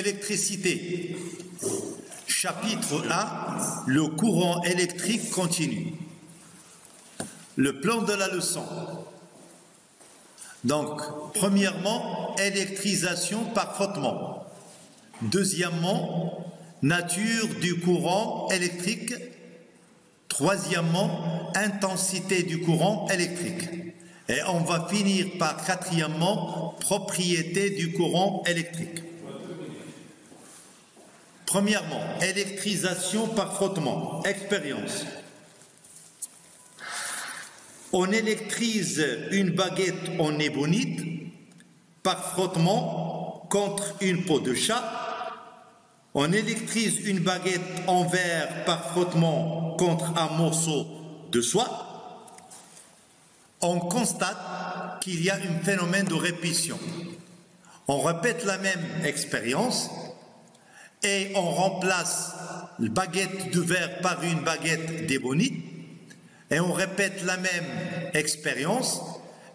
Électricité. Chapitre 1. Le courant électrique continu. Le plan de la leçon. Donc, premièrement, électrisation par frottement. Deuxièmement, nature du courant électrique. Troisièmement, intensité du courant électrique. Et on va finir par quatrièmement, propriété du courant électrique. Premièrement, électrisation par frottement. Expérience. On électrise une baguette en ébonite par frottement contre une peau de chat. On électrise une baguette en verre par frottement contre un morceau de soie. On constate qu'il y a un phénomène de répétition. On répète la même expérience et on remplace la baguette de verre par une baguette d'ébonite et on répète la même expérience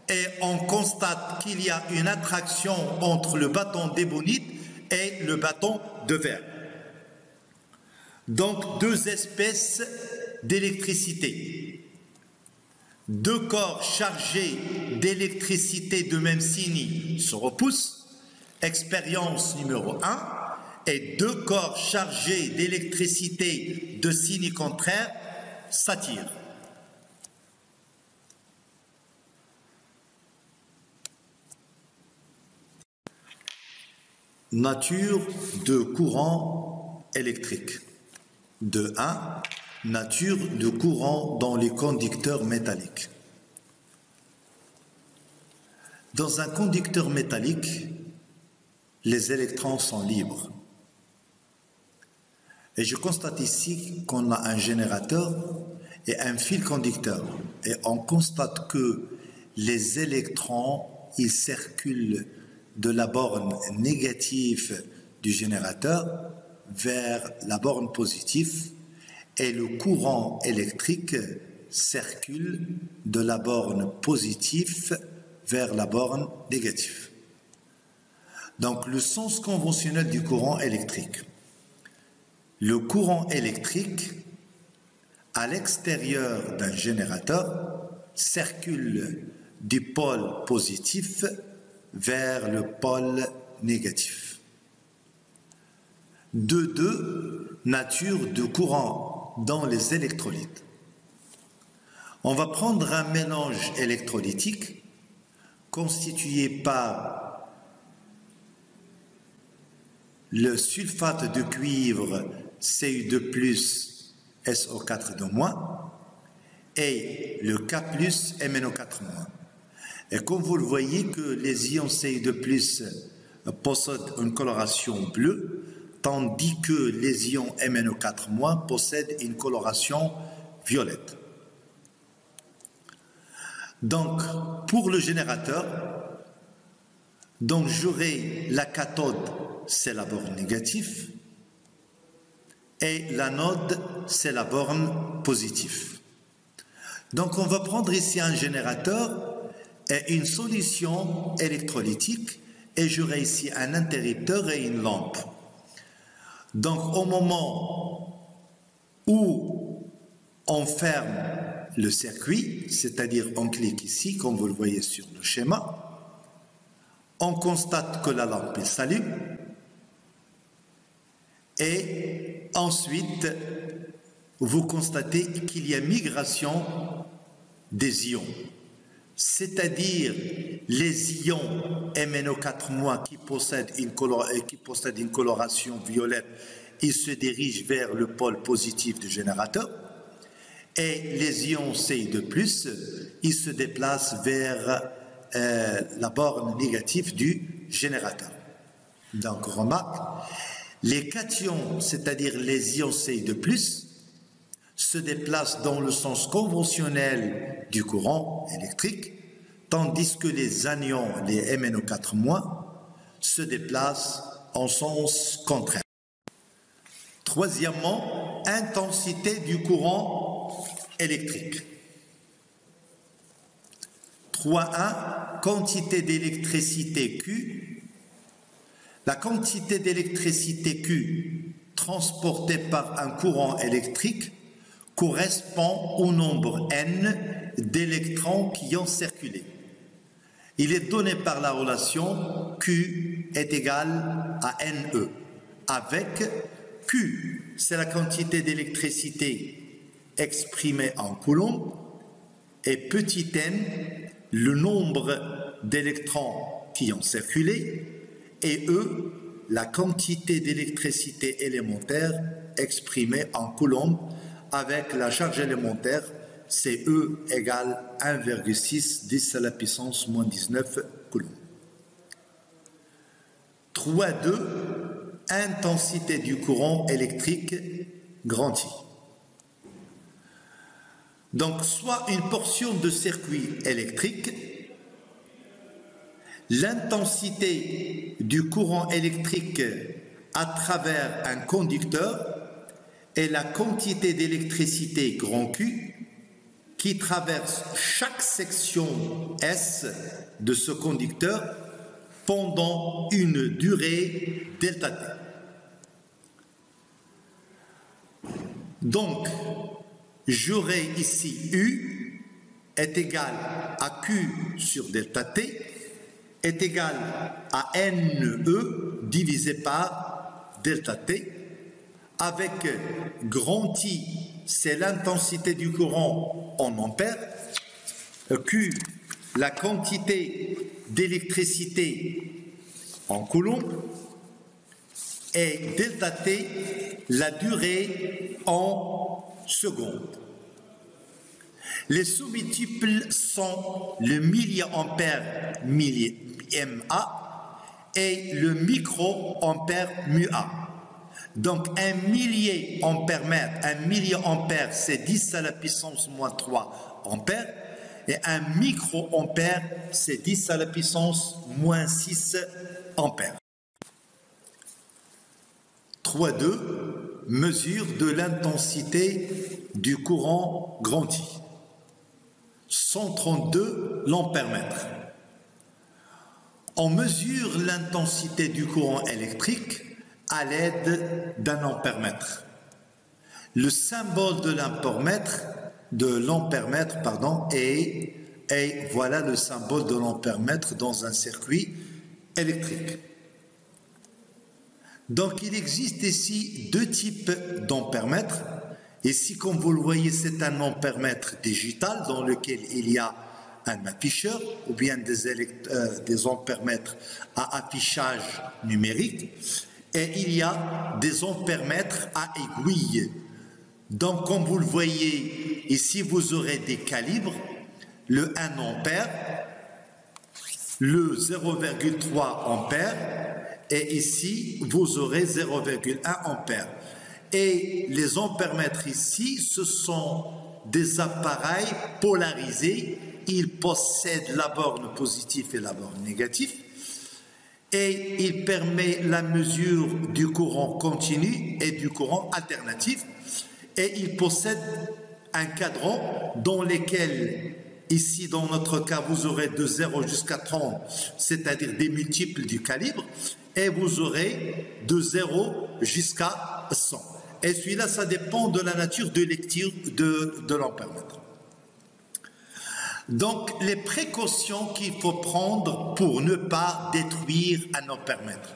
et on constate qu'il y a une attraction entre le bâton d'ébonite et le bâton de verre. Donc, deux espèces d'électricité. Deux corps chargés d'électricité de même signe se repoussent, expérience numéro 1, et deux corps chargés d'électricité de signe contraire s'attirent. Nature de courant électrique. De 1. Nature de courant dans les conducteurs métalliques. Dans un conducteur métallique, les électrons sont libres. Et je constate ici qu'on a un générateur et un fil conducteur. Et on constate que les électrons, ils circulent de la borne négative du générateur vers la borne positive et le courant électrique circule de la borne positive vers la borne négative. Donc, le sens conventionnel du courant électrique. Le courant électrique, à l'extérieur d'un générateur, circule du pôle positif vers le pôle négatif. De 2, nature de courant dans les électrolytes. On va prendre un mélange électrolytique constitué par le sulfate de cuivre Cu2+, SO4- et le K+, MnO4-. Et comme vous le voyez que les ions Cu2+ possèdent une coloration bleue, tandis que les ions MnO4- possèdent une coloration violette. Donc, pour le générateur, donc j'aurai la cathode, c'est la borne négative, et l'anode, c'est la borne positive. Donc, on va prendre ici un générateur et une solution électrolytique, et j'aurai ici un interrupteur et une lampe. Donc, au moment où on ferme le circuit, c'est-à-dire on clique ici, comme vous le voyez sur le schéma, on constate que la lampe s'allume et ensuite, vous constatez qu'il y a migration des ions. C'est-à-dire les ions MnO4- qui possèdent une coloration violette, ils se dirigent vers le pôle positif du générateur, et les ions Cu2+, ils se déplacent vers la borne négative du générateur. Donc, remarque, les cations, c'est-à-dire les ions Cu2+, se déplacent dans le sens conventionnel du courant électrique, tandis que les anions, les MnO4-, se déplacent en sens contraire. Troisièmement, intensité du courant électrique. 3.1, quantité d'électricité Q. La quantité d'électricité Q transportée par un courant électrique correspond au nombre n d'électrons qui ont circulé. Il est donné par la relation Q est égal à NE, avec Q, c'est la quantité d'électricité exprimée en coulombs, et petit n, le nombre d'électrons qui ont circulé, et E, la quantité d'électricité élémentaire exprimée en coulombs avec la charge élémentaire, c'est E égale 1,6 10 à la puissance moins 19 coulombs. 3.2, intensité du courant électrique grand I. Donc, soit une portion de circuit électrique, l'intensité du courant électrique à travers un conducteur est la quantité d'électricité grand Q qui traverse chaque section S de ce conducteur pendant une durée delta T. Donc, j'aurai ici U est égal à Q sur delta T est égal à NE divisé par delta T, avec grand I, c'est l'intensité du courant en ampères, Q, la quantité d'électricité en coulombs, et delta T, la durée en secondes. Les sous-multiples sont le milliampère MA et le microampère MUA. Donc un milliampère c'est 10 à la puissance moins 3 ampères et un microampère c'est 10 à la puissance moins 6 ampères. 3.2, mesure de l'intensité du courant grand I. 132 l'ampère-mètre. On mesure l'intensité du courant électrique à l'aide d'un ampère-mètre. Le symbole de l'ampère-mètre, est voilà le symbole de l'ampère-mètre dans un circuit électrique. Donc il existe ici deux types d'ampère-mètre. Ici, comme vous le voyez, c'est un ampère-mètre digital dans lequel il y a un afficheur ou bien des ampère-mètres à affichage numérique. Et il y a des ampère-mètres à aiguille. Donc, comme vous le voyez, ici, vous aurez des calibres, le 1 ampère, le 0,3 ampère, et ici, vous aurez 0,1 ampère. Et les ampère-mètres ici, ce sont des appareils polarisés. Ils possèdent la borne positive et la borne négative. Et il permet la mesure du courant continu et du courant alternatif. Et il possède un cadran dans lequel, ici dans notre cas, vous aurez de 0 jusqu'à 30, c'est-à-dire des multiples du calibre, et vous aurez de 0 jusqu'à 100. Et celui-là, ça dépend de la nature de lecture de l'ampère-mètre. Donc, les précautions qu'il faut prendre pour ne pas détruire un ampère-mètre.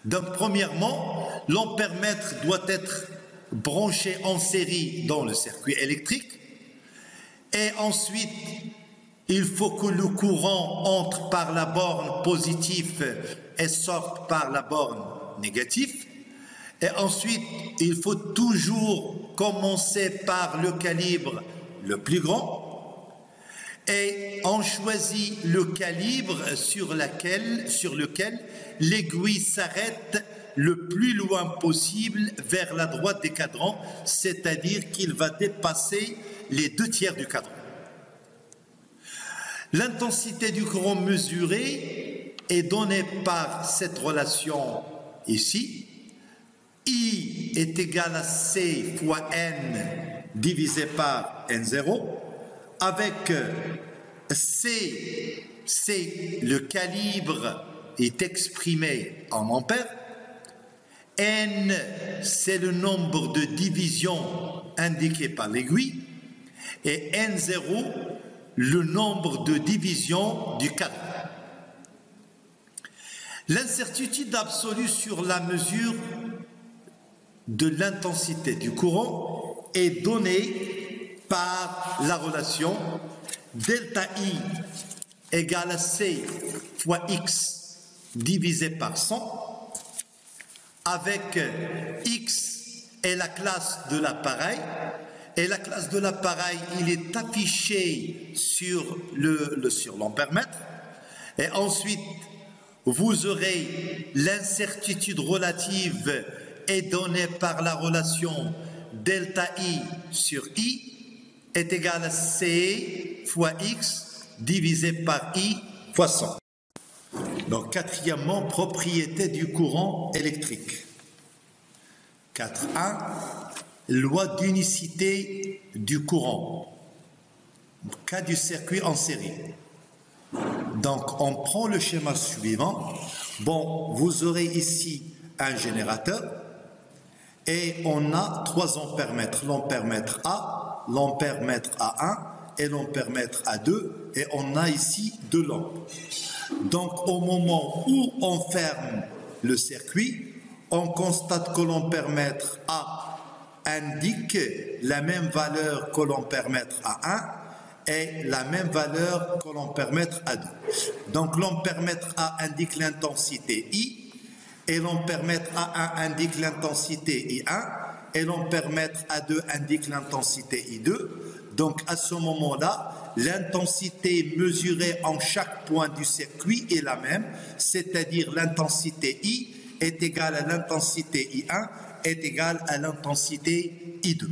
Donc, premièrement, l'ampère-mètre doit être branché en série dans le circuit électrique. Et ensuite, il faut que le courant entre par la borne positive et sorte par la borne négative. Et ensuite, il faut toujours commencer par le calibre le plus grand. Et on choisit le calibre sur lequel l'aiguille s'arrête le plus loin possible vers la droite des cadrans, c'est-à-dire qu'il va dépasser les 2/3 du cadran. L'intensité du courant mesuré est donnée par cette relation ici. I est égal à C fois N divisé par N0, avec C, c'est le calibre est exprimé en ampères. N, c'est le nombre de divisions indiqué par l'aiguille. Et N0, le nombre de divisions du cadre. L'incertitude absolue sur la mesure de l'intensité du courant est donnée par la relation delta I égale à C fois X divisé par 100, avec X est la classe de l'appareil, et la classe de l'appareil, il est affiché sur l'ampèremètre, et ensuite vous aurez l'incertitude relative est donnée par la relation delta I sur I est égal à C fois X divisé par I fois 100. Donc, quatrièmement, propriété du courant électrique. 4.1, loi d'unicité du courant. Cas du circuit en série. Donc, on prend le schéma suivant. Bon, vous aurez ici un générateur et on a 3 ampèremètres. L'ampèremètre A, l'ampèremètre A1 et l'ampèremètre A2, et on a ici 2 lampes. Donc, au moment où on ferme le circuit, on constate que l'ampèremètre A indique la même valeur que l'ampèremètre A1 et la même valeur que l'ampèremètre A2. Donc, l'ampèremètre A indique l'intensité I et l'ampèremètre A1 indique l'intensité I1 et l'ampèremètre A2 indique l'intensité I2. Donc, à ce moment-là, l'intensité mesurée en chaque point du circuit est la même, c'est-à-dire l'intensité I est égale à l'intensité I1 est égale à l'intensité I2.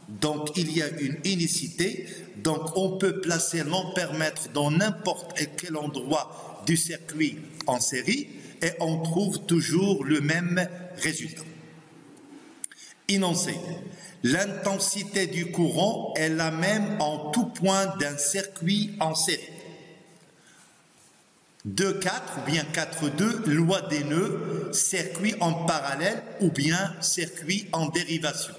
Donc, il y a une unicité. Donc, on peut placer l'ampèremètre dans n'importe quel endroit du circuit en série et on trouve toujours le même résultat. Énoncé. L'intensité du courant est la même en tout point d'un circuit en série. 2.4 ou bien 4.2, loi des nœuds, circuit en parallèle ou bien circuit en dérivation.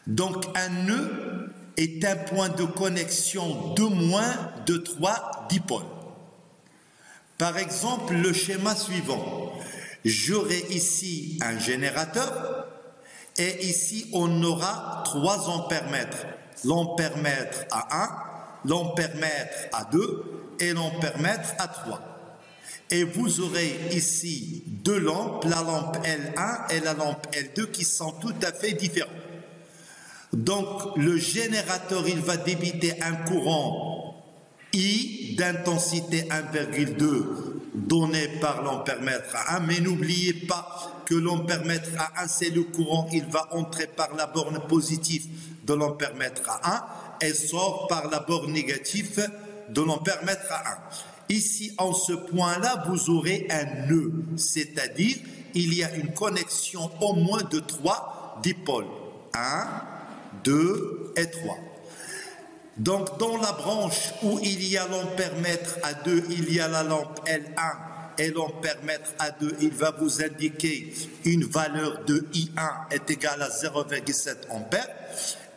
Donc, un nœud est un point de connexion de moins de 3 dipôles. Par exemple, le schéma suivant. J'aurai ici un générateur et ici, on aura 3 ampèremètres. L'ampèremètre A1, l'ampèremètre A2 et l'ampèremètre A3. Et vous aurez ici 2 lampes, la lampe L1 et la lampe L2 qui sont tout à fait différentes. Donc, le générateur, il va débiter un courant I d'intensité 1,2 donné par l'ampèremètre A1. Mais n'oubliez pas que l'ampèremètre A1, c'est le courant, il va entrer par la borne positive de l'ampèremètre A1 et sort par la borne négative de l'ampèremètre A1. Ici, en ce point-là, vous aurez un nœud, c'est-à-dire il y a une connexion au moins de 3 dipôles. 1, 2 et 3. Donc, dans la branche où il y a l'ampèremètre A2, il y a la lampe L1 et l'ampèremètre A2, il va vous indiquer une valeur de I1 est égale à 0,7 ampères.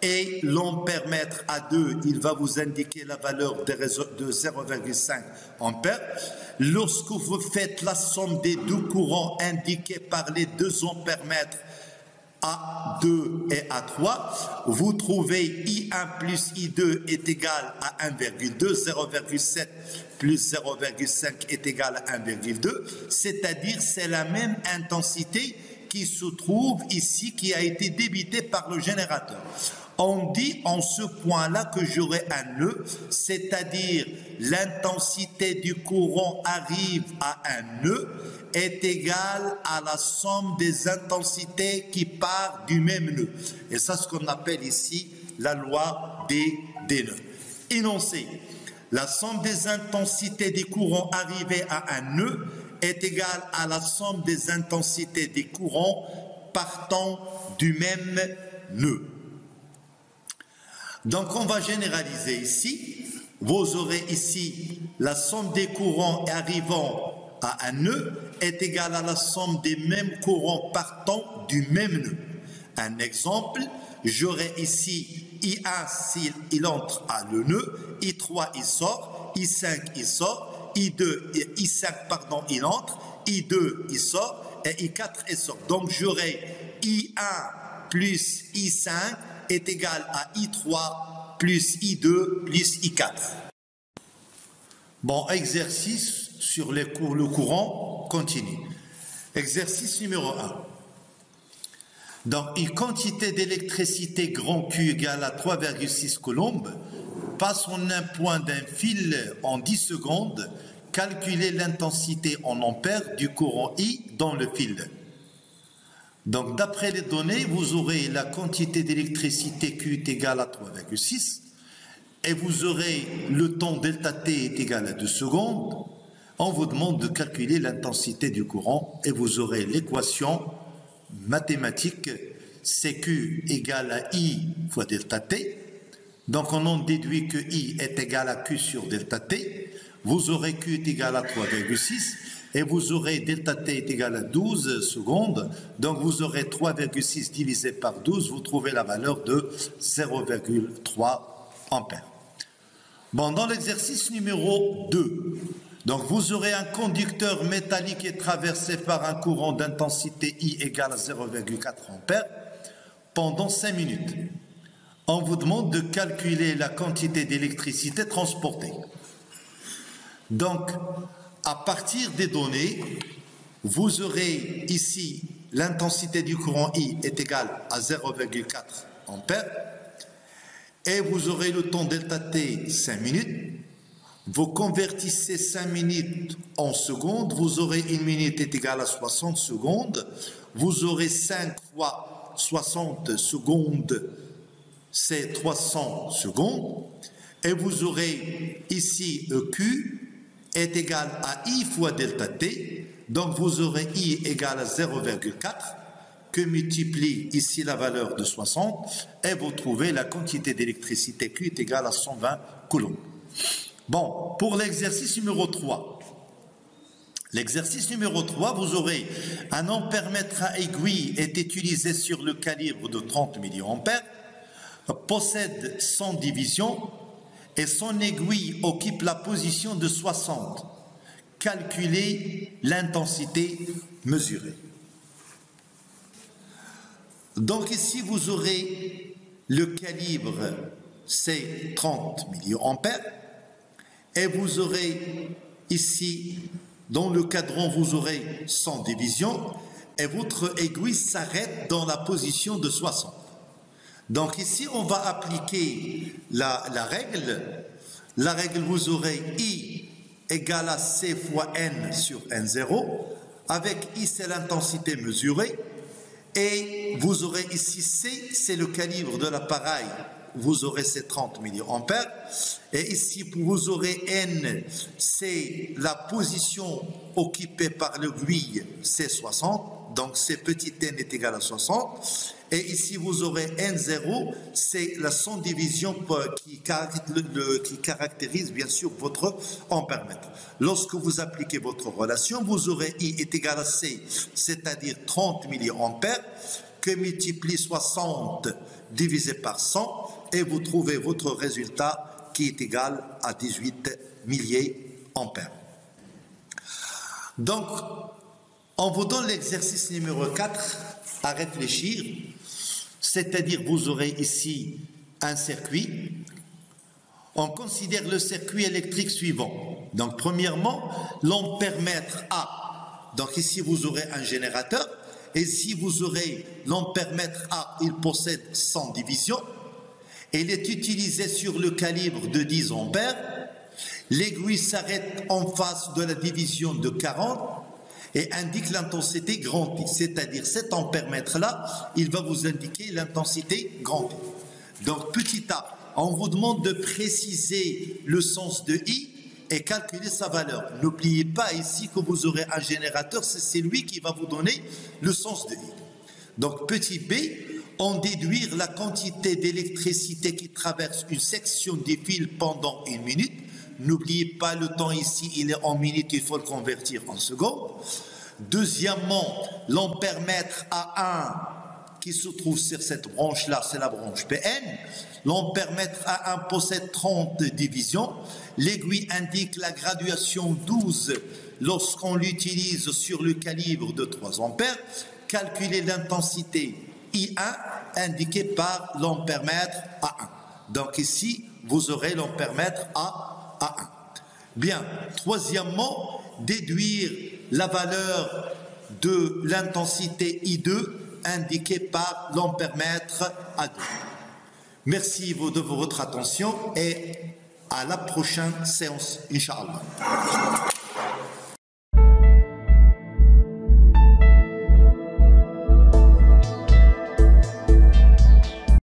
Et l'ampèremètre A2, il va vous indiquer la valeur de 0,5 ampères. Lorsque vous faites la somme des deux courants indiqués par les 2 ampèremètres A2 et A3, vous trouvez I1 plus I2 est égal à 1,2, 0,7 plus 0,5 est égal à 1,2, c'est-à-dire c'est la même intensité qui se trouve ici, qui a été débitée par le générateur. On dit en ce point-là que j'aurai un nœud, c'est-à-dire l'intensité du courant arrive à un nœud est égale à la somme des intensités qui partent du même nœud. Et ça, ce qu'on appelle ici la loi des nœuds. Énoncé, la somme des intensités des courants arrivés à un nœud est égale à la somme des intensités des courants partant du même nœud. Donc, on va généraliser ici. Vous aurez ici la somme des courants arrivant à un nœud est égale à la somme des mêmes courants partant du même nœud. Un exemple, j'aurai ici I1 s'il entre à le nœud, I3 il sort, I5 il sort, I5 pardon il entre, I2 il sort et I4 il sort. Donc j'aurai I1 plus I5 est égal à I3 plus I2 plus I4. Bon, exercice sur le courant continu. Exercice numéro 1. Donc, une quantité d'électricité grand Q égale à 3,6 coulombs passe en un point d'un fil en 10 secondes. Calculez l'intensité en ampères du courant I dans le fil. Donc, d'après les données, vous aurez la quantité d'électricité Q est égale à 3,6 et vous aurez le temps delta T est égal à 2 secondes. On vous demande de calculer l'intensité du courant et vous aurez l'équation mathématique CQ égale à I fois delta T. Donc on en déduit que I est égal à Q sur delta T. Vous aurez Q est égal à 3,6 et vous aurez delta T est égal à 12 secondes. Donc vous aurez 3,6 divisé par 12, vous trouvez la valeur de 0,3 ampères. Bon, dans l'exercice numéro 2, donc vous aurez un conducteur métallique est traversé par un courant d'intensité I égale à 0,4 ampères pendant 5 minutes. On vous demande de calculer la quantité d'électricité transportée. Donc, à partir des données, vous aurez ici l'intensité du courant I est égale à 0,4 ampères et vous aurez le temps delta T 5 minutes. Vous convertissez 5 minutes en secondes, vous aurez 1 minute est égale à 60 secondes, vous aurez 5 fois 60 secondes, c'est 300 secondes, et vous aurez ici Q est égal à I fois delta T, donc vous aurez I égale à 0,4, que multiplie ici la valeur de 60, et vous trouvez la quantité d'électricité Q est égale à 120 coulombs. Bon, pour l'exercice numéro 3. L'exercice numéro 3, vous aurez un ampèremètre à aiguille est utilisé sur le calibre de 30 milliampères, possède 100 divisions et son aiguille occupe la position de 60. Calculez l'intensité mesurée. Donc ici, vous aurez le calibre, c'est 30 milliampères. Et vous aurez ici, dans le cadran, vous aurez 100 divisions et votre aiguille s'arrête dans la position de 60. Donc ici, on va appliquer la règle. La règle, vous aurez I égale à C fois N sur N0. Avec I, c'est l'intensité mesurée. Et vous aurez ici C, c'est le calibre de l'appareil. Vous aurez ces 30 milliampères. Et ici, vous aurez N, c'est la position occupée par l'aiguille, c'est 60. Donc, c'est petit n est égal à 60. Et ici, vous aurez N0, c'est la 100 division qui caractérise bien sûr votre ampèremètre. Lorsque vous appliquez votre relation, vous aurez I est égal à C, c'est-à-dire 30 milliampères, que multiplie 60 divisé par 100, et vous trouvez votre résultat qui est égal à 18 milliampères. Donc, on vous donne l'exercice numéro 4 à réfléchir, c'est-à-dire vous aurez ici un circuit. On considère le circuit électrique suivant. Donc, premièrement, l'ampèremètre A. Donc, ici, vous aurez un générateur. Et si vous aurez l'ampèremètre A, il possède 100 divisions. Il est utilisé sur le calibre de 10 ampères. L'aiguille s'arrête en face de la division de 40 et indique l'intensité grand I. C'est-à-dire cet ampèremètre-là, il va vous indiquer l'intensité grand I. Donc, petit a, on vous demande de préciser le sens de I et calculer sa valeur. N'oubliez pas ici que vous aurez un générateur, c'est lui qui va vous donner le sens de I. Donc, petit b, en déduire la quantité d'électricité qui traverse une section des fils pendant 1 minute. N'oubliez pas le temps ici, il est en minutes, il faut le convertir en secondes. Deuxièmement, l'ampèremètre A1 qui se trouve sur cette branche-là, c'est la branche PN. L'ampèremètre A1 possède 30 divisions. L'aiguille indique la graduation 12 lorsqu'on l'utilise sur le calibre de 3 ampères. Calculez l'intensité I1 indiquée par l'ampèremètre A1. Donc ici, vous aurez l'ampèremètre A1. Bien, troisièmement, déduire la valeur de l'intensité I2 indiquée par l'ampèremètre A2. Merci de votre attention et à la prochaine séance, Inch'Allah.